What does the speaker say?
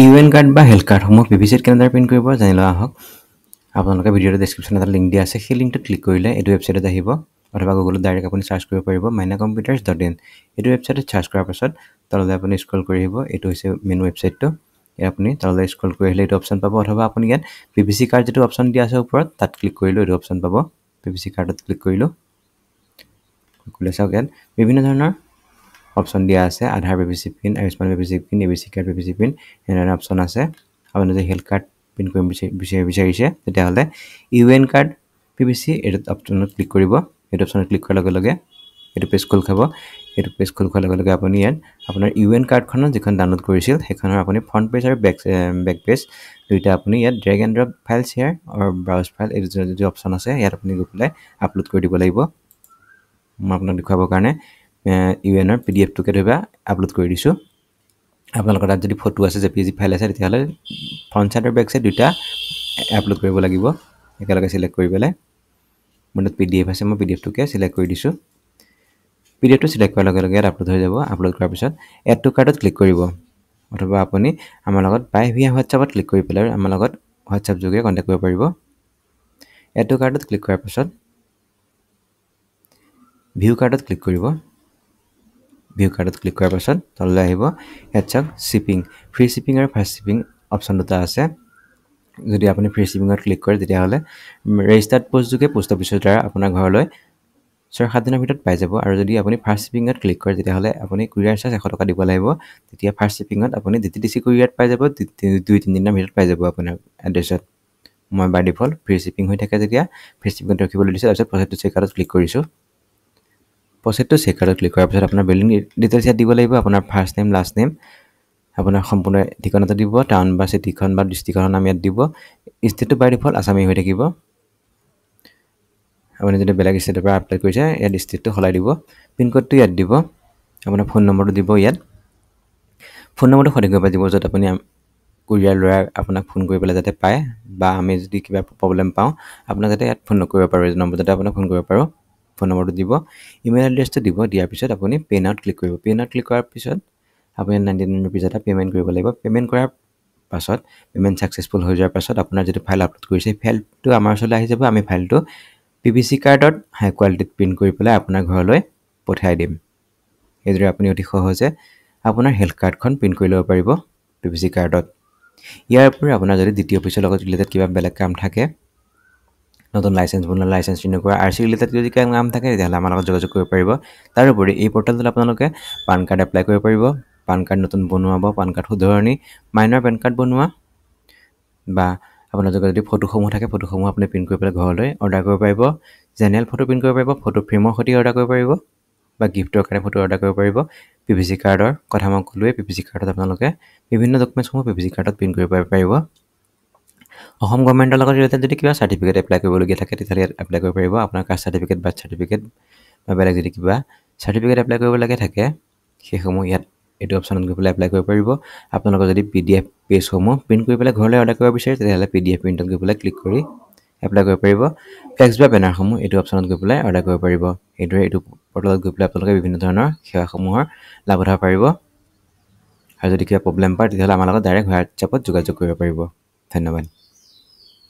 UN card বা health কাৰ্ডসমূহ পিভিচিত কেনেদৰে print কৰিব জানি লোৱা আহক। আপোনালোকে ভিডিঅ'ৰ ডেছক্ৰিপশ্যনত এটা লিংক দিয়া আছে, সেই লিংকটো ক্লিক কৰিলে এইটো ৱেবছাইটত আহিব, অথবা গুগলত ডাইৰেক্ট আপুনি চাৰ্চ কৰিব পাৰিব mynacomputers.in। এইটো ৱেবছাইটত চাৰ্চ কৰাৰ পাছত তললৈ আপুনি স্ক্ৰল কৰি আহিব, এইটো হৈছে মেইন ৱেবছাইটটো। ইয়াত আপুনি তললৈ স্ক্ৰল কৰি আহিলে এইটো অপশ্যন পাব, অথবা আপুনি ইয়াত পিভিচি কাৰ্ড যিটো অপশ্যন দিয়া আছে ওপৰত তাত ক্লিক কৰিলেও এইটো অপশ্যন পাব। পিভিচি কাৰ্ডত ক্লিক কৰিলোঁ, খুলি চাওক ইয়াত বিভিন্ন ধৰণৰ অপশ্যন দিয়া আছে, Aadhaar PVC pin, Ayushman PVC pin, ABC card PVC pin, এনেধৰণৰ অপশ্যন আছে। আপুনি যদি হেল্থ কাৰ্ড প্ৰিণ্ট কৰিব বিচাৰিছে তেতিয়াহ'লে ইউএন কাৰ্ড পিভিচি এইটো অপশ্যনত ক্লিক কৰিব। এইটো অপশ্যনত ক্লিক কৰাৰ লগে লগে এইটো পেজ খোল খাব। এইটো পেজ খোল খোৱাৰ লগে লগে আপুনি ইয়াত আপোনাৰ ইউএন কাৰ্ডখনত যিখন ডাউনলোড কৰিছিল সেইখনৰ আপুনি ফ্ৰণ্ট পেজ আৰু বেক পেজ দুইটা আপুনি ইয়াত drag and drop file share আৰু ব্ৰাউজ ফাইল এই যিটো অপশ্যন আছে ইয়াত আপুনি গৈ পেলাই আপলোড কৰি দিব লাগিব। মই আপোনাক দেখুৱাবৰ কাৰণে ইউএনৰ পিডিএফটোকে ধৰিবা আপলোড কৰি দিছোঁ। আপোনালোকৰ তাত যদি ফটো আছে, জেপিজি ফাইল আছে, তেতিয়াহ'লে ফ্ৰণ্ট চাইড আৰু বেক চাইড দুটা আপলোড কৰিব লাগিব একেলগে চিলেক্ট কৰি পেলাই। মোৰ তাত পিডিএফ আছে, মই পিডিএফটোকে চিলেক্ট কৰি দিছোঁ। পিডিএফটো চিলেক্ট কৰাৰ লগে লগে ইয়াত আপলোড হৈ যাব। আপলোড কৰাৰ পিছত এড টু কাৰ্টত ক্লিক কৰিব, অথবা আপুনি আমাৰ লগত বাই ভিয়া হোৱাটছআপত ক্লিক কৰি পেলাই আমাৰ লগত হোৱাটছআপ যোগে কণ্টেক্ট কৰিব পাৰিব। এড টু কাৰ্টত ক্লিক কৰাৰ পাছত ভিউ কাৰ্ডত ক্লিক কৰিব। ভিউ কাৰ্ডত ক্লিক কৰাৰ পাছত তললৈ আহিব, ইয়াত চাওক শ্বিপিং, ফ্ৰী শ্বিপিং আৰু ফাষ্ট শ্বিপিং অপশ্যন দুটা আছে। যদি আপুনি ফ্ৰী শ্বিপিঙত ক্লিক কৰে তেতিয়াহ'লে ৰেজিষ্টাৰ্ড পোষ্ট যোগে পোষ্ট অফিচৰ দ্বাৰা আপোনাৰ ঘৰলৈ 6-7 দিনৰ ভিতৰত পাই যাব। আৰু যদি আপুনি ফাষ্ট শ্বিপিঙত ক্লিক কৰে তেতিয়াহ'লে আপুনি কুৰিয়াৰ চাৰ্জ 100 টকা দিব লাগিব। তেতিয়া ফাষ্ট শ্বিপিঙত আপুনি DTDC কুৰিয়াৰত পাই যাব, 2-3 দিনৰ ভিতৰত পাই যাব আপোনাৰ এড্ৰেছত। মই বাই ডিফল্ট ফ্ৰী শ্বিপিং হৈ থাকে যেতিয়া ফ্ৰী শ্বিপিঙত ৰখিবলৈ দিছোঁ। তাৰপিছত প্ৰচেড টু চেকআউটত ক্লিক কৰিছোঁ। প্ৰচেড টু চেকআউটত ক্লিক কৰাৰ পিছত আপোনাৰ বিলিং ডিটেইলছ ইয়াত দিব লাগিব, আপোনাৰ ফাৰ্ষ্ট নেম, লাষ্ট নেম, আপোনাৰ সম্পূৰ্ণ ঠিকনাটো দিব, টাউন বা চিটিখন বা ডিষ্ট্ৰিক্টখনৰ নাম ইয়াত দিব। ষ্টেটটো বাই ডিফল্ট আছামী হৈ থাকিব। আপুনি যদি বেলেগ ষ্টেটৰ পৰা এপ্লাই কৰিছে ইয়াত ষ্টেটটো সলাই দিব। পিনক'ডটো ইয়াত দিব, আপোনাৰ ফোন নম্বৰটো দিব ইয়াত। ফোন নম্বৰটো সঠিকভাৱে দিব য'ত আপুনি কুৰিয়াৰ ল'ৰাই আপোনাক ফোন কৰি পেলাই যাতে পায়, বা আমি যদি কিবা প্ৰব্লেম পাওঁ আপোনাক যাতে ইয়াত ফোন নকৰিব পাৰোঁ, এই নম্বৰ যাতে আপোনাক ফোন কৰিব পাৰোঁ। ফোন নম্বৰটো দিব, ইমেইল এড্ৰেছটো দিব। দিয়াৰ পিছত আপুনি পে নাওত ক্লিক কৰিব। পে নাওত ক্লিক কৰাৰ পিছত আপুনি 99 ৰুপিজ এটা পে'মেণ্ট কৰিব লাগিব। পে'মেণ্ট কৰাৰ পাছত পে'মেণ্ট ছাকচেছফুল হৈ যোৱাৰ পাছত আপোনাৰ যিটো ফাইল আপলোড কৰিছে সেই ফাইলটো আমাৰ ওচৰলৈ আহি যাব। আমি ফাইলটো পিভিচি কাৰ্ডত হাই কোৱালিটিত প্ৰিণ্ট কৰি পেলাই আপোনাৰ ঘৰলৈ পঠিয়াই দিম। এইদৰে আপুনি অতি সহজে আপোনাৰ হেল্থ কাৰ্ডখন প্ৰিণ্ট কৰি ল'ব পাৰিব পিভিচি কাৰ্ডত। ইয়াৰ উপৰি আপোনাৰ যদি দ্বিতীয় অফিচৰ লগত ৰিলেটেড কিবা বেলেগ কাম থাকে, নতুন লাইচেঞ্চ বনোৱা, লাইচেঞ্চ ৰিনিউ কৰা, RC ৰিলেটেড যদি কিবা কাম থাকে তেতিয়াহ'লে আমাৰ লগত যোগাযোগ কৰিব পাৰিব। তাৰোপৰি এই পৰ্টেলটোত আপোনালোকে পান কাৰ্ড এপ্লাই কৰিব পাৰিব, পান কাৰ্ড নতুন বনোৱাব, পান কাৰ্ড শুধৰণি, মাইনৰ পেন কাৰ্ড বনোৱা, বা আপোনাৰ যদি ফটোসমূহ থাকে ফটোসমূহ আপুনি প্ৰিণ্ট কৰি পেলাই ঘৰলৈ অৰ্ডাৰ কৰিব পাৰিব। জেনেৰেল ফটো প্ৰিণ্ট কৰিব পাৰিব, ফটো ফ্ৰেমৰ সৈতে অৰ্ডাৰ কৰিব পাৰিব, বা গিফ্টৰ কাৰণে ফটো অৰ্ডাৰ কৰিব পাৰিব। পিভিচি কাৰ্ডৰ কথা মই ক'লোৱে, পিভিচি কাৰ্ডত আপোনালোকে বিভিন্ন ডকুমেণ্টসমূহ পিভিচি কাৰ্ডত প্ৰিণ্ট কৰিব পাৰিব। অসম গভৰ্ণমেণ্টৰ লগত ৰিলেটেড যদি কিবা চাৰ্টিফিকেট এপ্লাই কৰিবলগীয়া থাকে তেতিয়াহ'লে ইয়াত এপ্লাই কৰিব পাৰিব। আপোনাৰ কাষ্ট চাৰ্টিফিকেট, বাৰ্থ চাৰ্টিফিকেট বা বেলেগ যদি কিবা চাৰ্টিফিকেট এপ্লাই কৰিবলগীয়া থাকে সেইসমূহ ইয়াত এইটো অপশ্যনত গৈ পেলাই এপ্লাই কৰিব পাৰিব। আপোনালোকৰ যদি PDF পেজসমূহ প্ৰিণ্ট কৰি পেলাই ঘৰলৈ অৰ্ডাৰ কৰিব বিচাৰে তেতিয়াহ'লে PDF প্ৰিণ্টত গৈ পেলাই ক্লিক কৰি এপ্লাই কৰিব পাৰিব। ফ্লেক্স বা বেনাৰসমূহ এইটো অপশ্যনত গৈ পেলাই অৰ্ডাৰ কৰিব পাৰিব। এইদৰে এইটো পৰ্টেলত গৈ পেলাই আপোনালোকে বিভিন্ন ধৰণৰ সেৱাসমূহৰ লাভ উঠাব পাৰিব। আৰু যদি কিবা প্ৰব্লেম পায় তেতিয়াহ'লে আমাৰ লগত ডাইৰেক্ট হোৱাটছআপত যোগাযোগ কৰিব পাৰিব। ধন্যবাদ।